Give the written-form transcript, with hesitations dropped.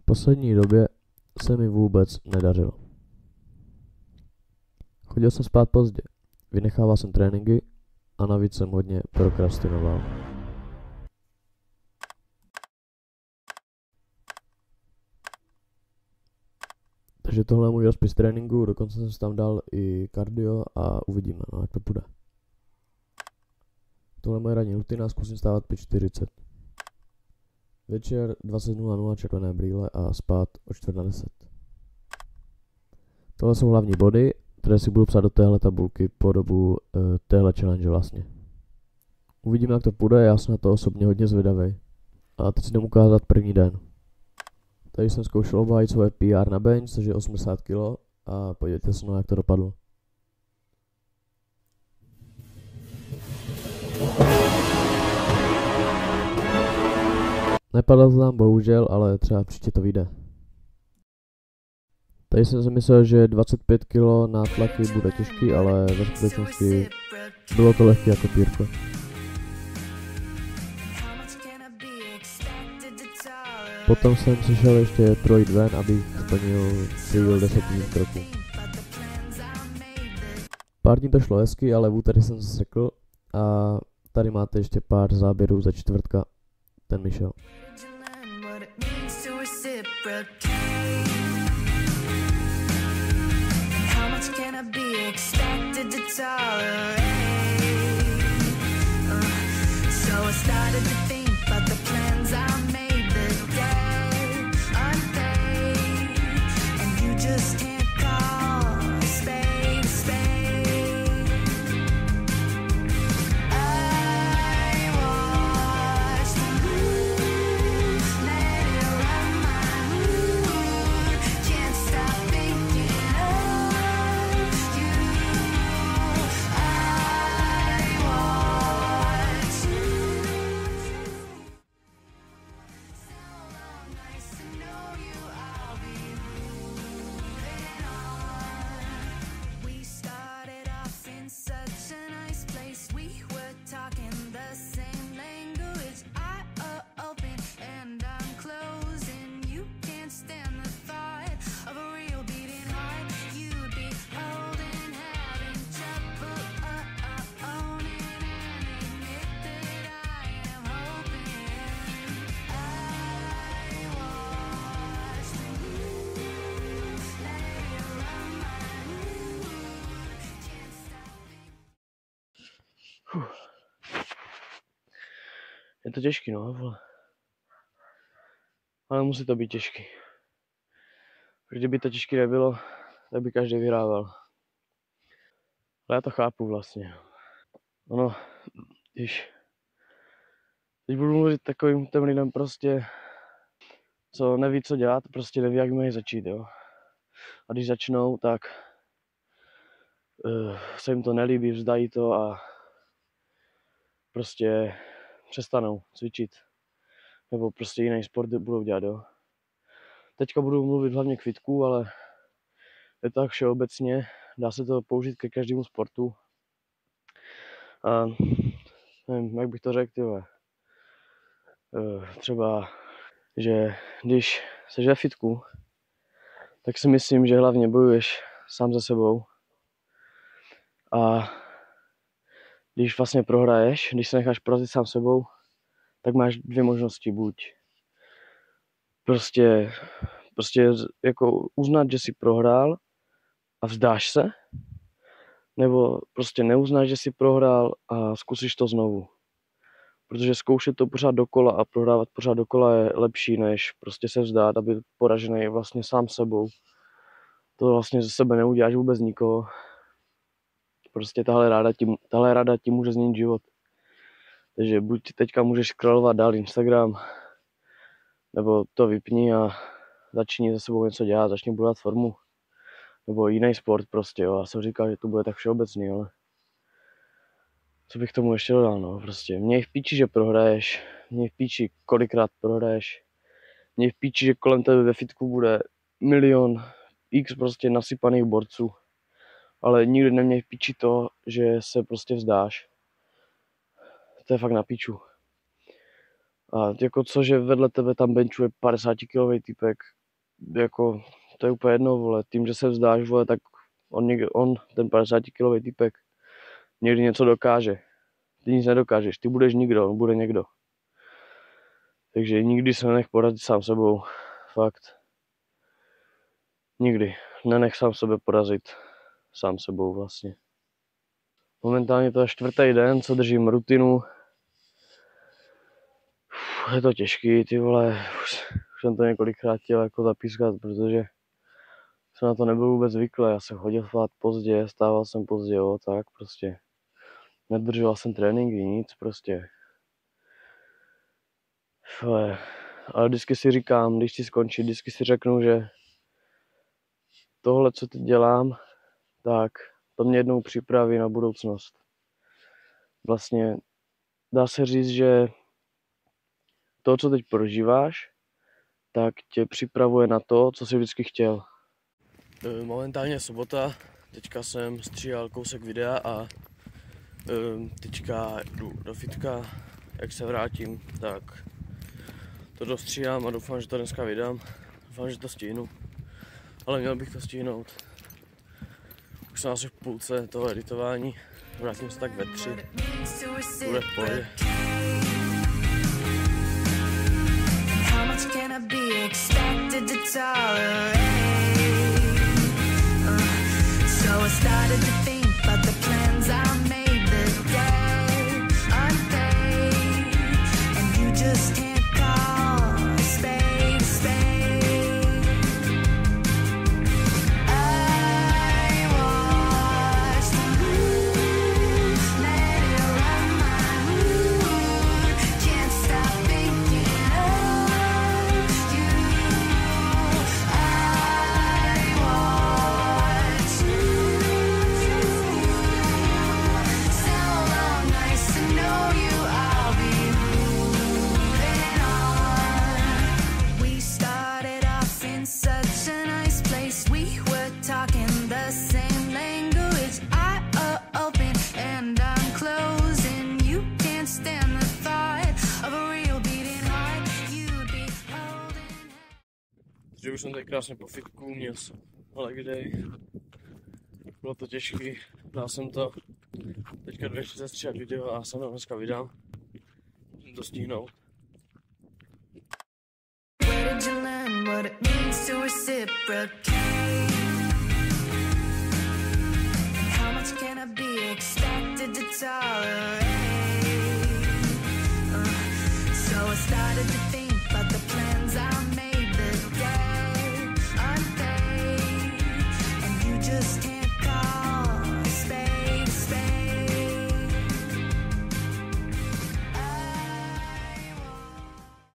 poslední době se mi vůbec nedařilo. Chodil jsem spát pozdě, vynechával jsem tréninky a navíc jsem hodně prokrastinoval. Takže tohle je můj rozpis tréninku, dokonce jsem si tam dal i kardio a uvidíme, jak to půjde. Tohle je moje ranní rutina, zkusím stávat 5:40. Večer 20:00 červené brýle a spát o 9:45. Tohle jsou hlavní body, které si budu psát do téhle tabulky po dobu téhle challenge vlastně. Uvidíme, jak to půjde, já jsem na to osobně hodně zvědavý. A teď si jdem ukázat první den. Tady jsem zkoušel obhájit svoje PR na bench, což je 80 kg a podívejte se, jak to dopadlo. Nepadlo to tam bohužel, ale třeba příště to vyjde. Tady jsem si myslel, že 25 kg na tlaky bude těžký, ale ve skutečnosti bylo to lehké jako pírko. Potom jsem si šel ještě projít ven, abych splnil cíl 10 000 kroků. Pár dní to šlo hezky, ale v úterý jsem se sekl a tady máte ještě pár záběrů ze čtvrtka, ten mi šel. Je to těžký, vole. Ale musí to být těžký. Kdyby to těžký nebylo, tak by každý vyhrával. Ale já to chápu vlastně. Ono, teď budu mluvit takovým těm lidem prostě, co neví, co dělat, prostě neví, jak mají začít, jo. A když začnou, tak se jim to nelíbí, vzdají to a prostě přestanou cvičit. Nebo prostě jiný sport budou dělat, jo. Teďka budu mluvit hlavně k fitku, ale je to tak všeobecně, dá se to použít ke každému sportu. A nevím, jak bych to řekl, tyhle. Třeba, že když seš ve fitku, tak si myslím, že hlavně bojuješ sám se sebou. A když vlastně prohraješ, když se necháš porazit sám sebou, tak máš dvě možnosti. Buď prostě jako uznat, že jsi prohrál a vzdáš se, nebo prostě neuznáš, že jsi prohrál a zkusíš to znovu. Protože zkoušet to pořád dokola a prohrávat pořád dokola je lepší, než prostě se vzdát a být poražený vlastně sám sebou. To vlastně ze sebe neuděláš vůbec nikoho. Prostě tahle rada ti může změnit život. Takže buď teďka můžeš scrollovat dál Instagram, nebo to vypni a začni se sebou něco dělat, začni budovat formu. Nebo jiný sport prostě, jo. Já jsem říkal, že to bude tak všeobecný, ale co bych tomu ještě dodal, no, prostě. Mě je v píči, že prohraješ, mě je v píči, kolikrát prohraješ, mě je v píči, že kolem tebe ve fitku bude milion x prostě nasypaných borců, ale nikdy neměj v píči to, že se prostě vzdáš. To je fakt na píču. A jako cože vedle tebe tam benchuje 50-kilový týpek, jako to je úplně jedno, vole, tím, že se vzdáš, vole, tak on ten 50-kilový týpek, někdy něco dokáže. Ty nic nedokážeš, ty budeš nikdo, on bude někdo. Takže nikdy se nenech porazit sám sebou, fakt. Nikdy. Nenech sám sebe porazit sám sebou vlastně. Momentálně to je 4. den, co držím rutinu. Je to těžký, ty vole, už jsem to několikrát chtěl jako zapískat, protože jsem na to nebyl vůbec zvyklý. Já jsem chodil spát pozdě, stával jsem pozdě, jo, tak prostě. Nedržoval jsem tréninky, nic prostě. Ale vždycky si říkám, když si skončí, vždycky si řeknu, že tohle, co teď dělám, tak to mě jednou připraví na budoucnost. Vlastně dá se říct, že to, co teď prožíváš, tak tě připravuje na to, co jsi vždycky chtěl. Momentálně je sobota, teďka jsem stříhal kousek videa a teďka jdu do fitka. Jak se vrátím, tak to dostříhám a doufám, že to dneska vydám. Doufám, že to stihnu. Ale měl bych to stihnout. Už jsem asi v půlce toho editování. Vrátím se tak ve 3. Bude v pohodě. Takže už jsem tady krásně po fitku, měl jsem leg day, bylo to těžký, dal jsem to, teďka 2 chci stříhat video a jsem to dneska vydám, musím to stihnout. Just